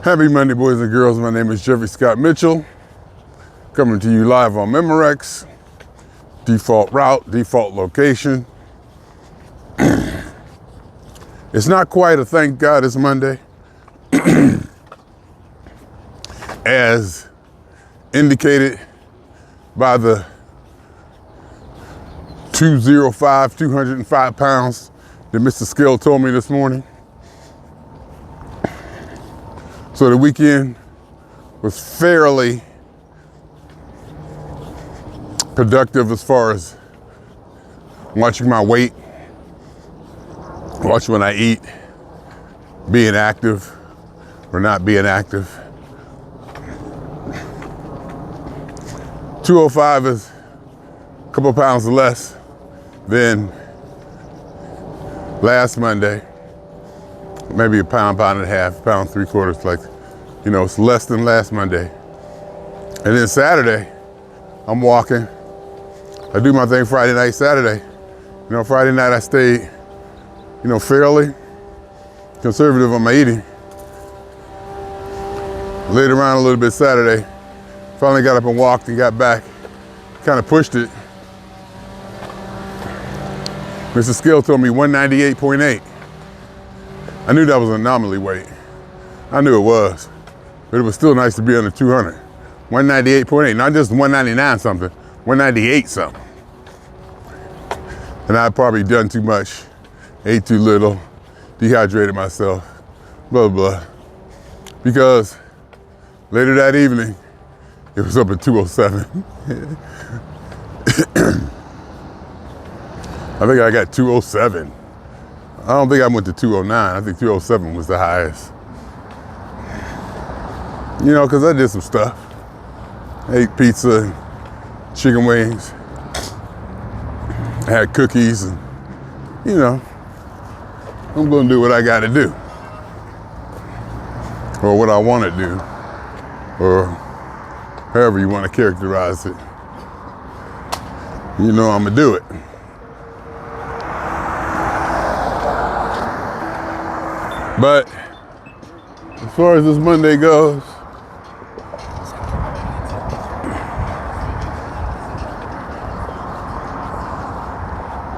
Happy Monday, boys and girls. My name is Jeffery Scott Mitchell, coming to you live on Memorex. Default route, default location. It's not quite a thank God it's Monday, as indicated by the 205 pounds that Mr. Scale told me this morning. So the weekend was fairly productive as far as watching my weight, watching when I eat, being active or not being active. 205 is a couple pounds less than last Monday. Maybe a pound, pound and a half, pound, 3/4, like, it's less than last Monday. And then Saturday, I'm walking. I do my thing Friday night, Saturday. Friday night I stayed, fairly conservative on my eating. Laid around a little bit Saturday. Finally got up and walked and got back. Kind of pushed it. Mr. Scale told me 198.8. I knew that was an anomaly weight. I knew it was. But it was still nice to be under 200. 198.8, not just 199 something, 198 something. And I'd probably done too much, ate too little, dehydrated myself, blah, blah, blah. Because later that evening, it was up at 207. I think I got 207. I don't think I went to 209. I think 207 was the highest. Because I did some stuff. I ate pizza and chicken wings. I had cookies and, I'm going to do what I got to do. Or what I want to do. Or however you want to characterize it. I'm going to do it. But as far as this Monday goes,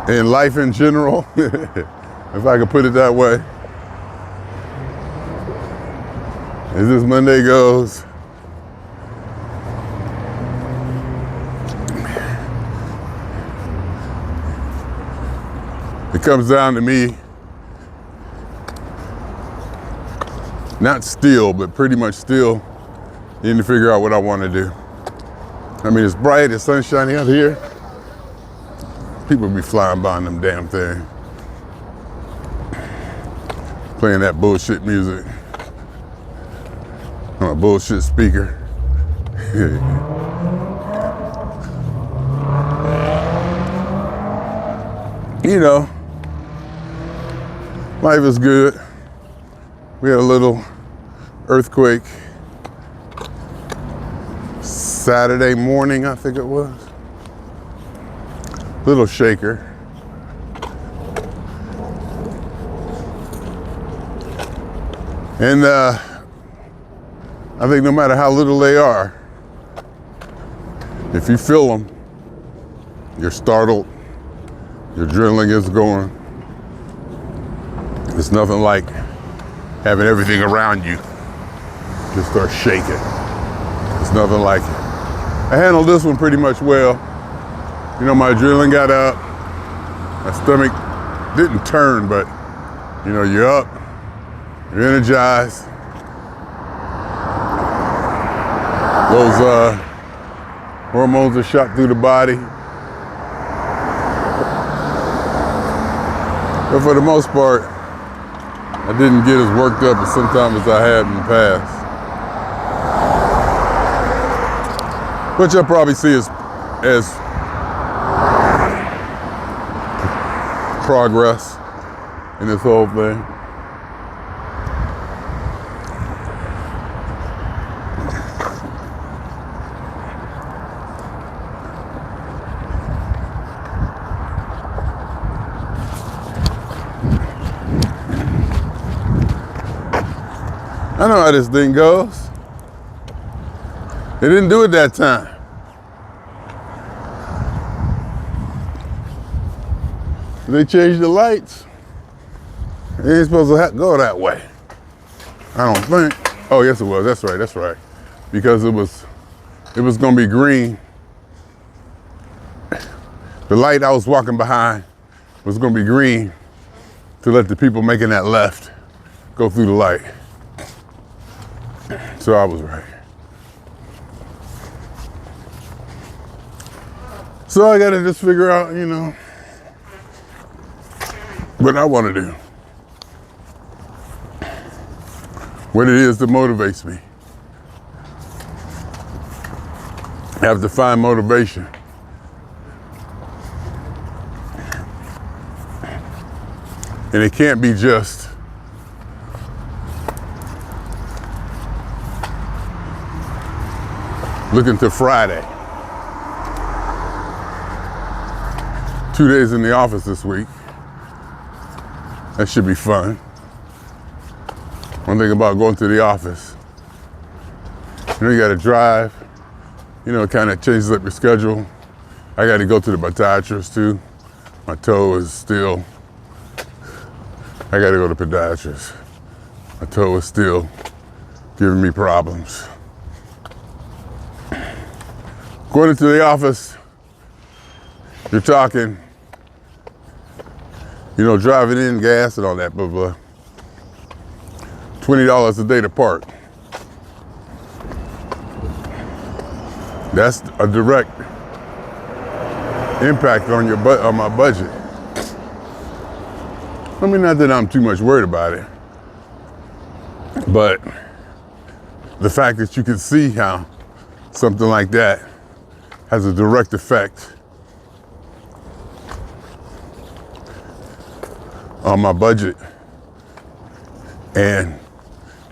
in life in general, if I could put it that way, as this Monday goes, it comes down to me not still, but pretty much still needing to figure out what I want to do. I mean, it's bright, it's sunshiny out here. People be flying by on them damn thing. Playing that bullshit music on a bullshit speaker. Life is good. We had a little earthquake Saturday morning, I think it was. Little shaker. And I think no matter how little they are, if you feel them, you're startled, your adrenaline is going. It's nothing like having everything around you just start shaking. It's nothing like it. I handled this one pretty much well. My adrenaline got up. My stomach didn't turn, but you're up, you're energized. Those hormones are shot through the body. But for the most part, I didn't get as worked up as sometimes as I had in the past. Which I probably see as progress in this whole thing. I know how this thing goes. They didn't do it that time. They changed the lights. It ain't supposed to go that way. I don't think. Oh, yes it was. That's right. That's right. Because it was gonna be green. The light I was walking behind was gonna be green to let the people making that left go through the light. So I was right. So I gotta just figure out, you know, what I wanna do. What it is that motivates me. I have to find motivation. And it can't be just looking to Friday. 2 days in the office this week. That should be fun. One thing about going to the office, you know, you gotta drive, you know, it kind of changes up your schedule. I gotta go to the podiatrist too. My toe is still, I gotta go to the podiatrist. My toe is still giving me problems. Going into the office, you're talking, you know, driving in, gas and all that, blah, blah. $20 a day to park. That's a direct impact on on my budget. I mean, not that I'm too much worried about it, but the fact that you can see how something like that has a direct effect on my budget and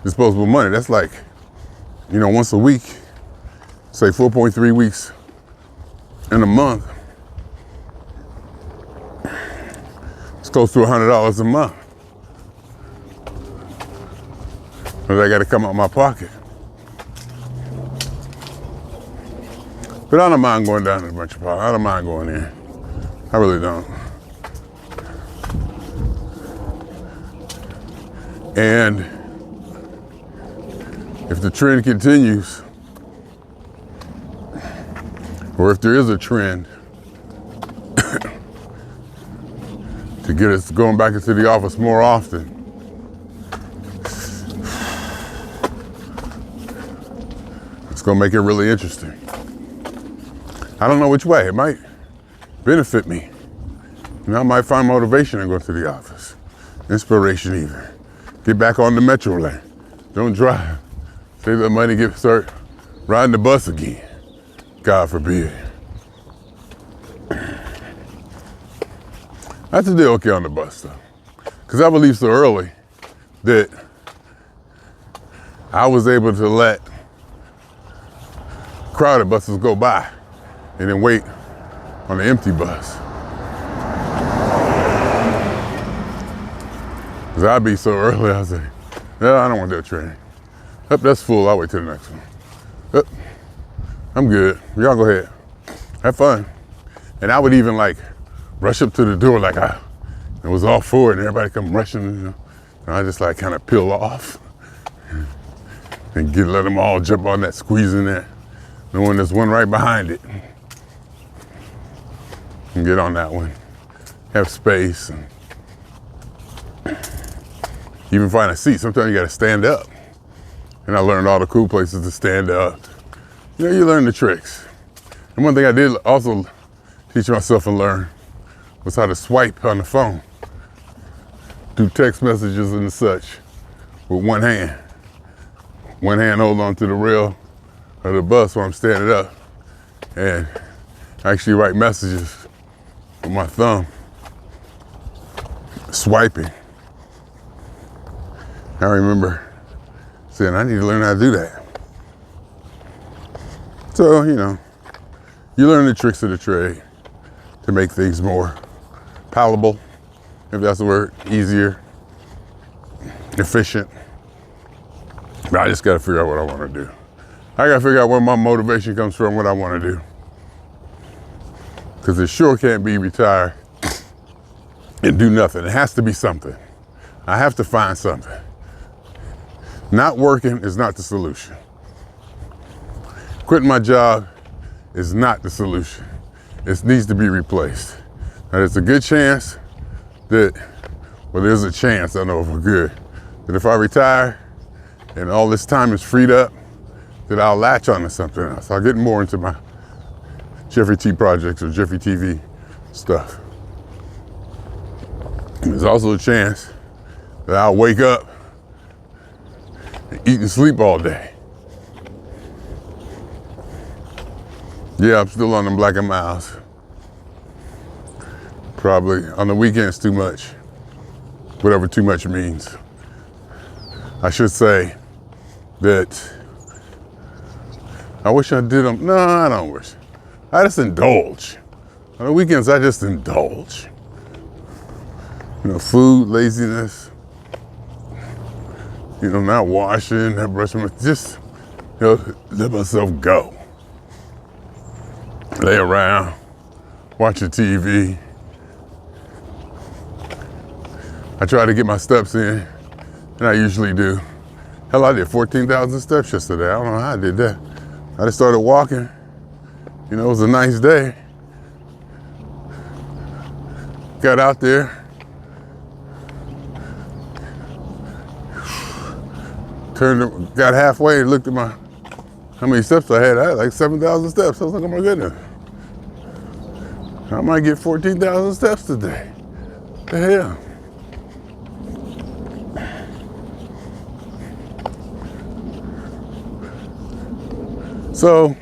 disposable money. That's like, you know, once a week, say 4.3 weeks in a month. It's close to $100 a month. But I gotta come out of my pocket. But I don't mind going down to the Metropolitan. I don't mind going in. I really don't. And if the trend continues, or if there is a trend to get us going back into the office more often, it's gonna make it really interesting. I don't know which way. It might benefit me. You know, I might find motivation and go to the office. Inspiration even. Get back on the metro lane. Don't drive. Save that money, start riding the bus again. God forbid. I have to do okay on the bus though. Because I would leave so early that I was able to let crowded buses go by and then wait on the empty bus. Because I'd be so early, I was like, no, I don't want that train. Up, that's full, I'll wait till the next one. Up, I'm good, y'all go ahead. Have fun. And I would even like rush up to the door like it was all for it and everybody come rushing, you know. And I just like kind of peel off and let them all jump on that, squeeze in there. Knowing there's one right behind it. And get on that one. Have space and even find a seat. Sometimes you gotta stand up. And I learned all the cool places to stand up. You know, you learn the tricks. And one thing I did also teach myself and learn was how to swipe on the phone. Do text messages and such with one hand. One hand hold on to the rail of the bus while I'm standing up. And actually write messages with my thumb. Swiping. I remember saying, I need to learn how to do that. So, you know, you learn the tricks of the trade to make things more palatable, if that's the word, easier, efficient. But I just gotta figure out what I wanna do. I gotta figure out where my motivation comes from, what I wanna do. Because it sure can't be retire and do nothing. It has to be something. I have to find something. Not working is not the solution. Quitting my job is not the solution. It needs to be replaced. Now, there's a good chance that, well, there's a chance, I know for good, that if I retire and all this time is freed up, that I'll latch onto something else. I'll get more into my Jeffery T projects or Jeffery TV stuff. And there's also a chance that I'll wake up and eat and sleep all day. Yeah, I'm still on them Black and Miles. Probably on the weekends too much, whatever too much means. I should say that I wish I did them. No, I don't wish. I just indulge. On the weekends, I just indulge. You know, food, laziness, you know, not washing, not brushing, just, you know, let myself go. Lay around, watching TV. I try to get my steps in, and I usually do. Hell, I did 14,000 steps yesterday. I don't know how I did that. I just started walking. You know, it was a nice day. Got out there. Got halfway and looked at how many steps I had. I had like 7,000 steps. I was like, oh my goodness. I might get 14,000 steps today. What the hell? So,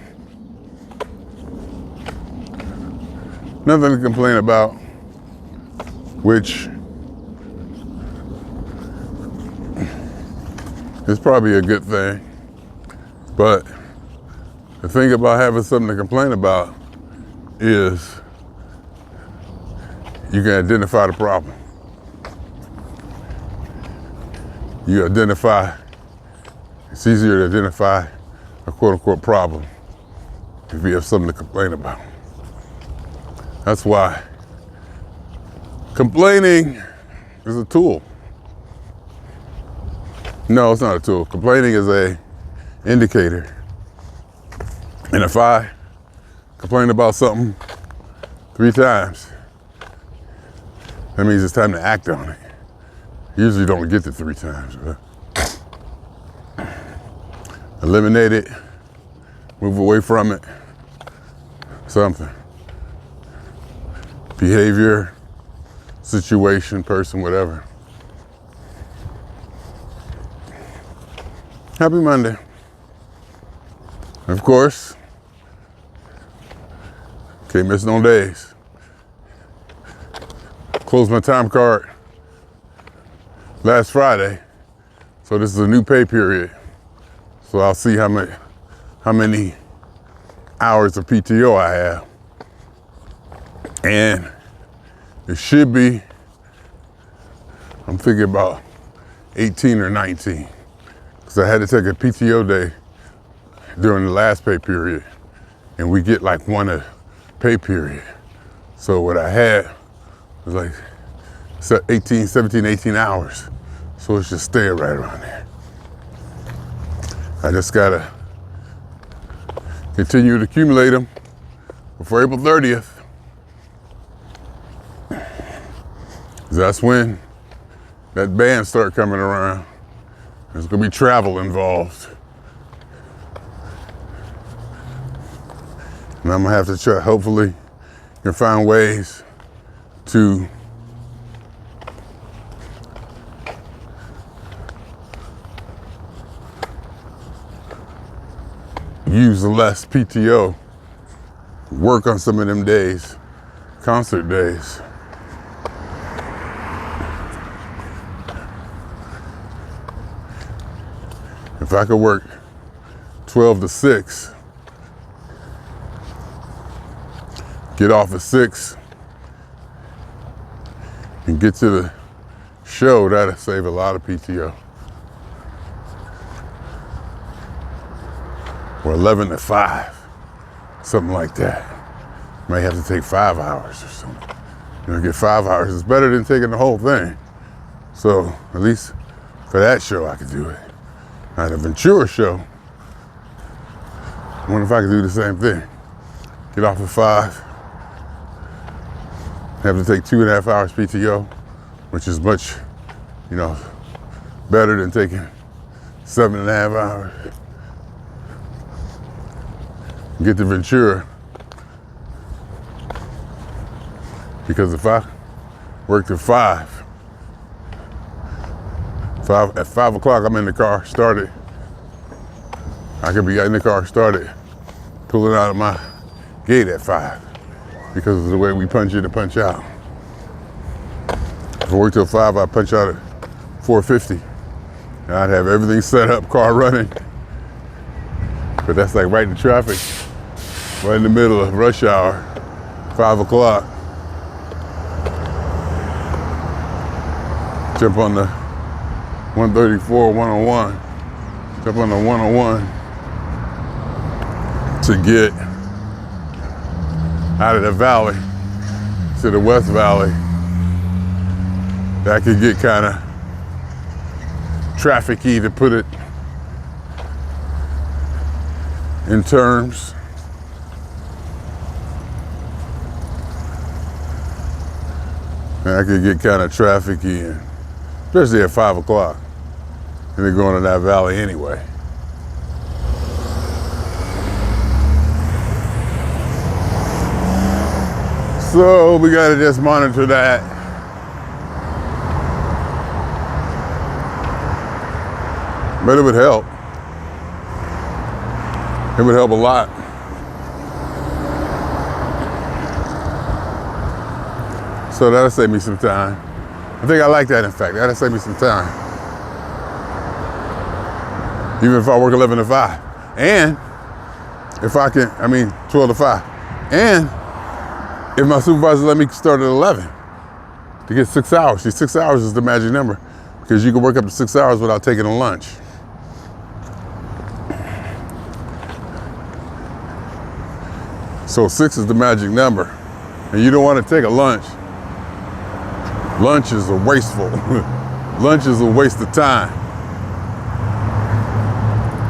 nothing to complain about, which is probably a good thing. But the thing about having something to complain about is you can identify the problem. It's easier to identify a quote unquote problem if you have something to complain about. That's why complaining is a tool. No, it's not a tool. Complaining is an indicator. And if I complain about something 3 times, that means it's time to act on it. Usually don't get to 3 times. But eliminate it, move away from it, something. Behavior, situation, person, whatever. Happy Monday. Of course, can't miss no days. Closed my time card last Friday, so this is a new pay period. So I'll see how many hours of PTO I have. And it should be, I'm thinking about 18 or 19. Because I had to take a PTO day during the last pay period. And we get like one a pay period. So what I had was like 17, 18 hours. So it's just staying right around there. I just gotta continue to accumulate them before April 30th. That's when that band start coming around. There's gonna be travel involved. And I'm gonna have to try, hopefully, and find ways to use less PTO, work on some of them days, concert days. If I could work 12 to 6, get off at 6, and get to the show, that'll save a lot of PTO. or 11 to 5, something like that. Might have to take 5 hours or something. Get 5 hours. It's better than taking the whole thing. So at least for that show, I could do it. Now the Ventura show, I wonder if I could do the same thing. Get off at 5, have to take 2.5 hours PTO, which is much, better than taking 7.5 hours. Get to Ventura, because if I worked at 5, at 5 o'clock I'm in the car, started. I could be in the car, started, pulling out of my gate at 5, because of the way we punch in and punch out. If I work till 5, I punch out at 4:50. And I'd have everything set up, car running. But that's like right in traffic, right in the middle of rush hour, 5 o'clock. Jump on the 134, 101. Jump on the 101 to get out of the valley to the West Valley. That could get kind of traffic-y, to put it in terms. That could get kind of traffic-y, especially at 5 o'clock. And they're going to that valley anyway. So we gotta just monitor that. But it would help. It would help a lot. So that'll save me some time. I think I like that, in fact. That'll save me some time. Even if I work 11 to 5. And if I can, 12 to 5. And if my supervisor let me start at 11 to get 6 hours. See, 6 hours is the magic number, because you can work up to 6 hours without taking a lunch. So 6 is the magic number. And you don't want to take a lunch. Lunch is a wasteful. Lunch is a waste of time.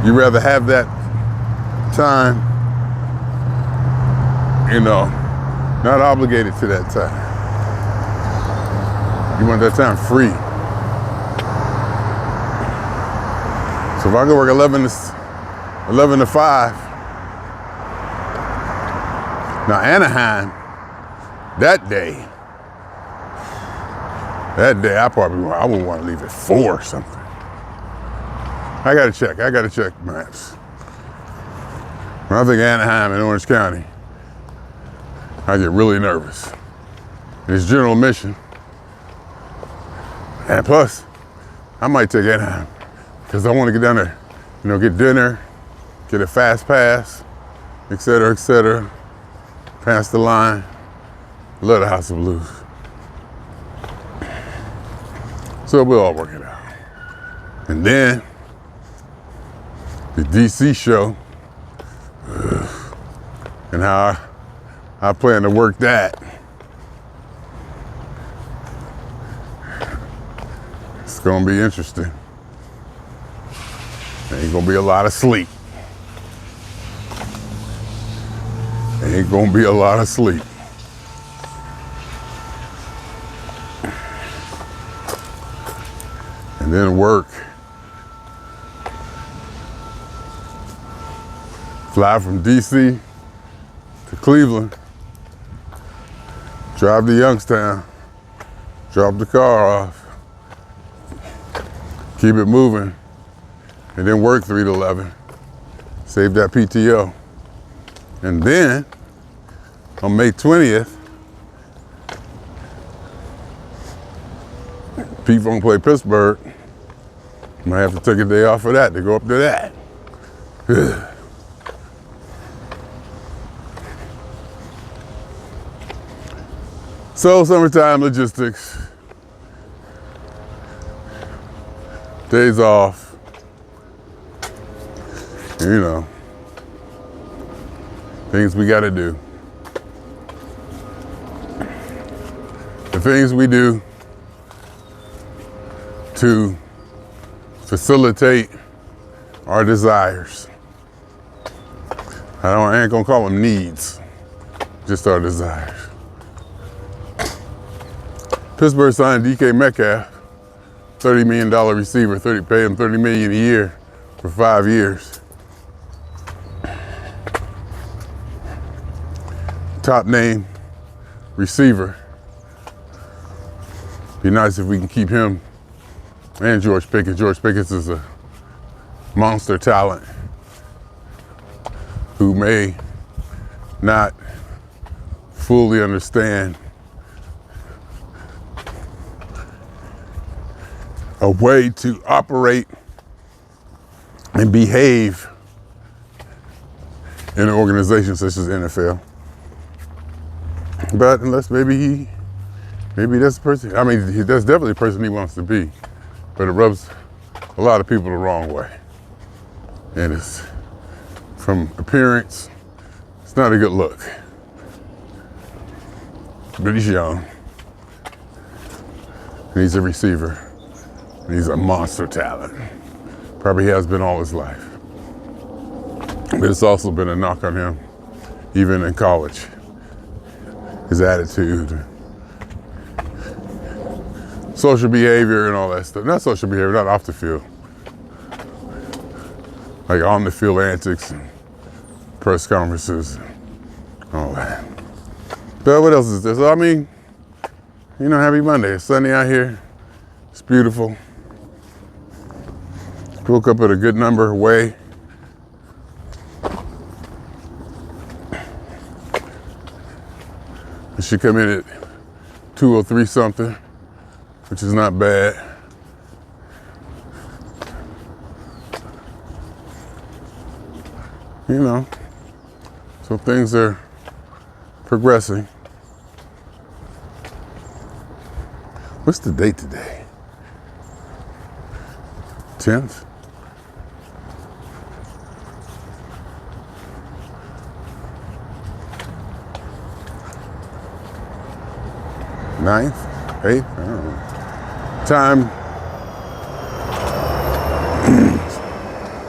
You'd rather have that time, not obligated to that time. You want that time free. So if I go work 11 to 5, now Anaheim, that day I wouldn't want to leave at 4 or something. I gotta check maps. When I think Anaheim in Orange County, I get really nervous. It's general admission. And plus, I might take Anaheim because I want to get down there, get dinner, get a fast pass, et cetera, pass the line. Love the House of Blues. So we'll all work it out. And then the DC show, and how I plan to work that. It's gonna be interesting. Ain't gonna be a lot of sleep. Ain't gonna be a lot of sleep. And then work. Fly from DC to Cleveland. Drive to Youngstown. Drop the car off. Keep it moving. And then work 3 to 11. Save that PTO. And then, on May 20th, Pete won't play Pittsburgh. Might have to take a day off for that to go up to that. So, summertime logistics. Days off. Things we got to do. The things we do to facilitate our desires. I ain't gonna call them needs, just our desires. Pittsburgh signed DK Metcalf, $30 million receiver, pay him $30 million a year for 5 years. Top name receiver. Be nice if we can keep him and George Pickens. George Pickens is a monster talent who may not fully understand a way to operate and behave in an organization such as the NFL. But unless maybe that's the person, I mean, that's definitely the person he wants to be, but it rubs a lot of people the wrong way. And it's, from appearance, it's not a good look. But he's young, and he's a receiver, and he's a monster talent. Probably has been all his life. But it's also been a knock on him, even in college. His attitude, social behavior and all that stuff. Not social behavior, not off the field. Like on the field antics and press conferences and all that. But what else is this? I mean, you know, happy Monday. It's sunny out here. It's beautiful. Woke up at a good number away. It should come in at 203 something, which is not bad. You know, so things are progressing. What's the date today? 10th? 9th? 8th? I don't know. Time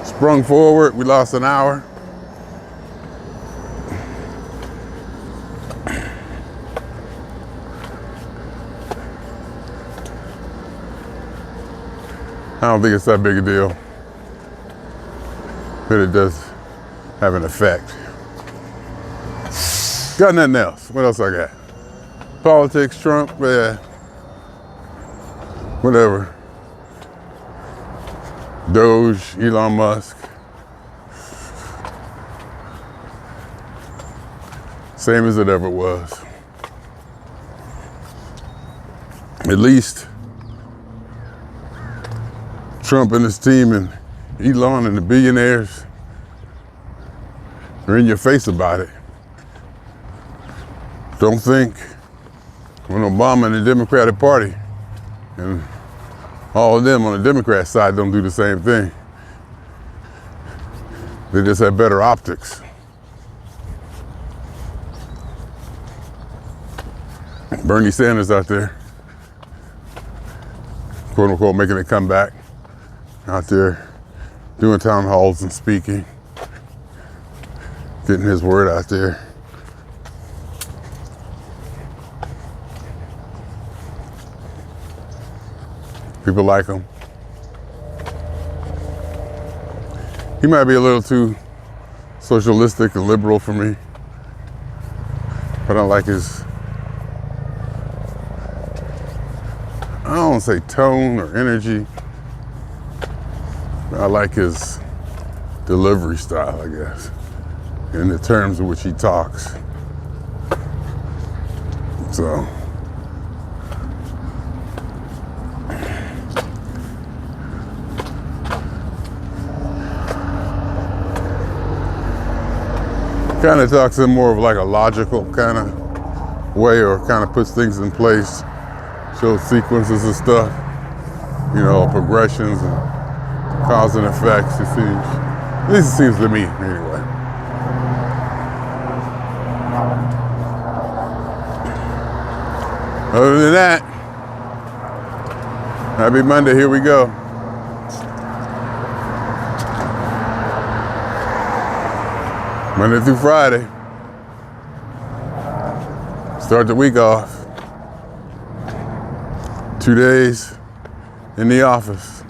sprung forward. We lost an hour. I don't think it's that big a deal, but it does have an effect. Got nothing else. What else I got? Politics, Trump, yeah. Whatever. Doge, Elon Musk. Same as it ever was. At least Trump and his team and Elon and the billionaires are in your face about it. Don't think when Obama and the Democratic Party and all of them on the Democrat side don't do the same thing. They just have better optics. Bernie Sanders out there, quote unquote, making a comeback, out there doing town halls and speaking, getting his word out there. People like him. He might be a little too socialistic and liberal for me, but I like his, I don't want to say tone or energy. I like his delivery style, I guess, in the terms in which he talks. So, kind of talks in more of like a logical kind of way, or kind of puts things in place, shows sequences of stuff, you know, progressions and cause and effects, it seems. At least it seems to me, anyway. Other than that, happy Monday, here we go. Monday through Friday. Start the week off. 2 days in the office.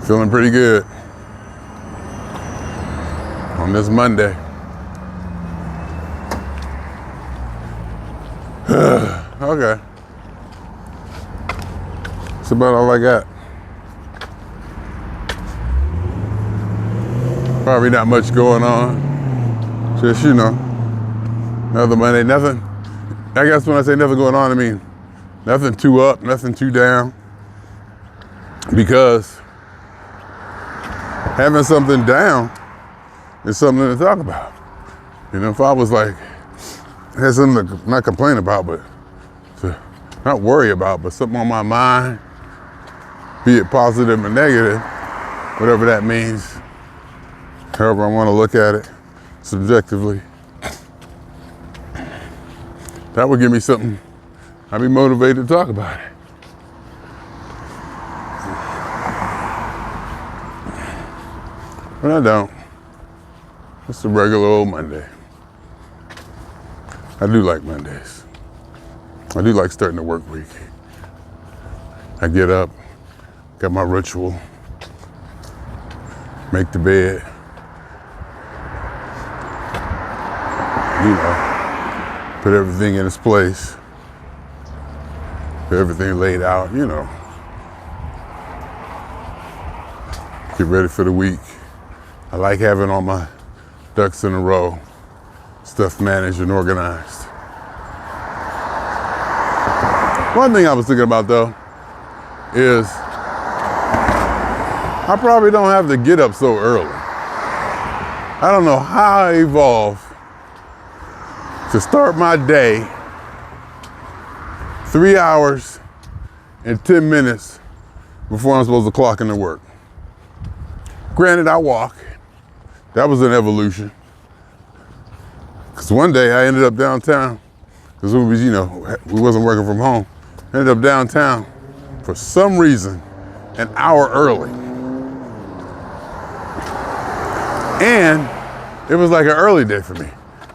Feeling pretty good on this Monday. Okay. That's about all I got. Probably not much going on. Just, another Monday, nothing. I guess when I say nothing going on, I mean nothing too up, nothing too down. Because having something down is something to talk about. If I was like, had something to not complain about, but to not worry about, but something on my mind, be it positive or negative, whatever that means, however I want to look at it, subjectively, that would give me something. I'd be motivated to talk about it. But I don't. It's a regular old Monday. I do like Mondays. I do like starting the work week. I get up, got my ritual, make the bed, put everything in its place, put everything laid out, get ready for the week. I like having all my ducks in a row, stuff managed and organized. One thing I was thinking about though is I probably don't have to get up so early. I don't know how I evolved to start my day 3 hours and 10 minutes before I'm supposed to clock into work. Granted, I walk. That was an evolution. Because one day I ended up downtown, because we wasn't working from home. Ended up downtown for some reason an hour early. And it was like an early day for me.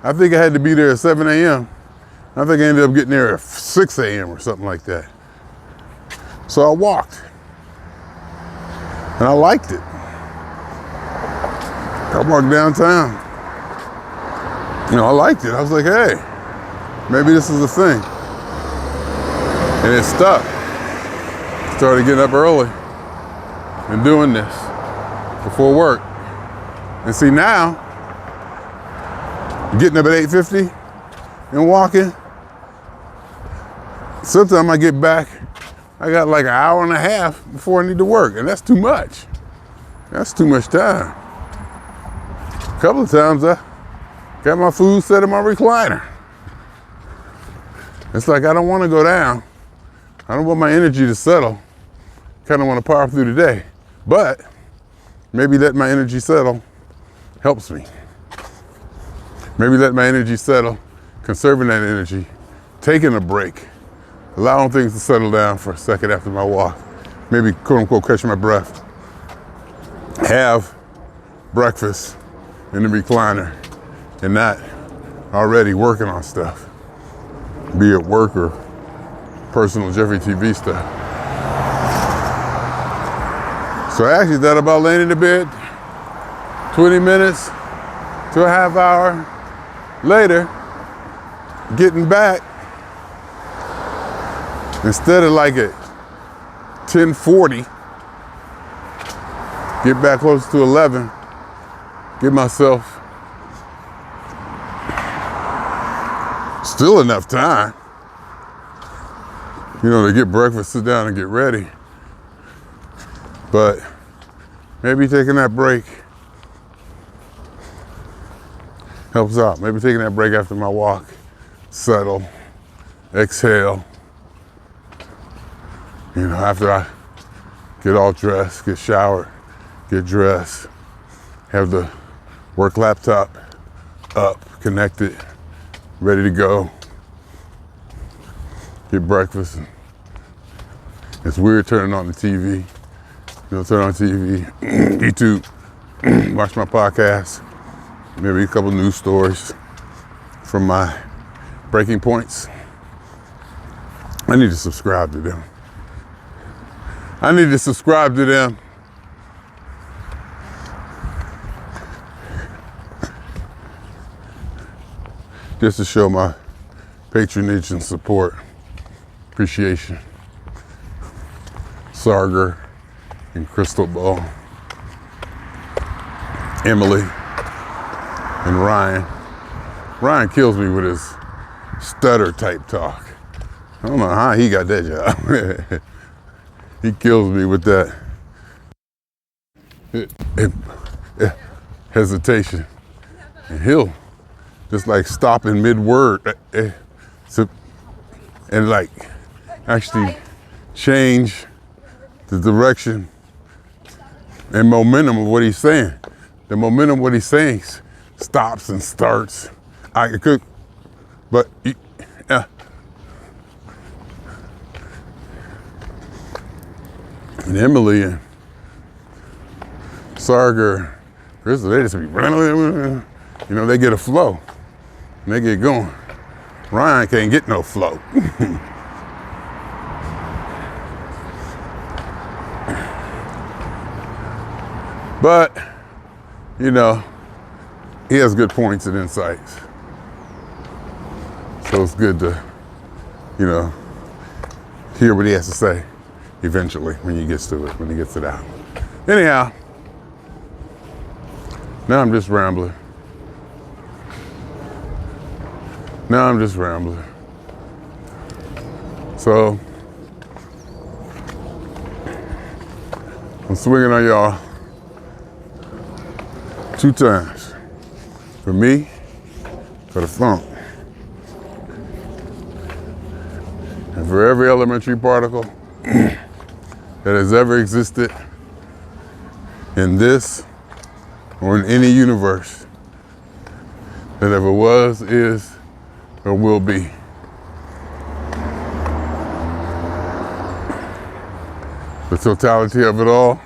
I think I had to be there at 7 a.m. I think I ended up getting there at 6 a.m. or something like that. So I walked. And I liked it. I walked downtown. I liked it. I was like, hey, maybe this is a thing. And it stuck. Started getting up early and doing this before work. And see now, getting up at 8:50 and walking, sometimes I get back, I got like an hour and a half before I need to work, and that's too much. That's too much time. A couple of times I got my food set in my recliner. It's like I don't want to go down. I don't want my energy to settle. Kind of want to power through the day. But maybe letting my energy settle helps me. Maybe let my energy settle, conserving that energy, taking a break, allowing things to settle down for a second after my walk. Maybe, quote unquote, catch my breath. Have breakfast in the recliner and not already working on stuff, be it work or personal Jeffery TV stuff. So I actually thought about laying in the bed 20 minutes to a half hour later, getting back, instead of like at 10:40, get back close to 11, give myself still enough time, to get breakfast, sit down and get ready. But maybe taking that break helps out. Maybe taking that break after my walk, settle, exhale. After I get all dressed, get showered, get dressed, have the work laptop up, connected, ready to go, get breakfast. It's weird turning on the TV. Turn on TV, YouTube, watch my podcast, maybe a couple news stories from my breaking points. I need to subscribe to them. Just to show my patronage and support, appreciation. Sarger and Crystal Ball, Emily and Ryan. Ryan kills me with his stutter type talk. I don't know how he got that job. He kills me with that hesitation. And he'll just like stop in mid-word and like actually change the direction and momentum of what he's saying. The momentum of what he's saying stops and starts. I could, but yeah. And Emily and Sarger, Crystal, they just be, they get a flow and they get going. Ryan can't get no flow. But, he has good points and insights. So it's good to, hear what he has to say eventually when he gets to it, when he gets it out. Anyhow, now I'm just rambling. So, I'm swinging on y'all 2 times. For me, for the funk. And for every elementary particle that has ever existed in this or in any universe that ever was, is, or will be. The totality of it all.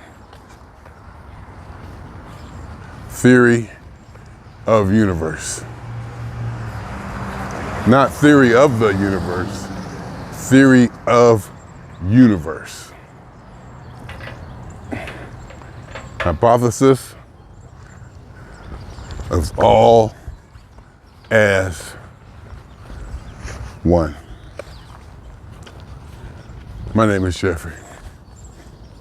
Theory of universe. Not theory of the universe. Theory of universe. Hypothesis of all as one. My name is Jeffrey.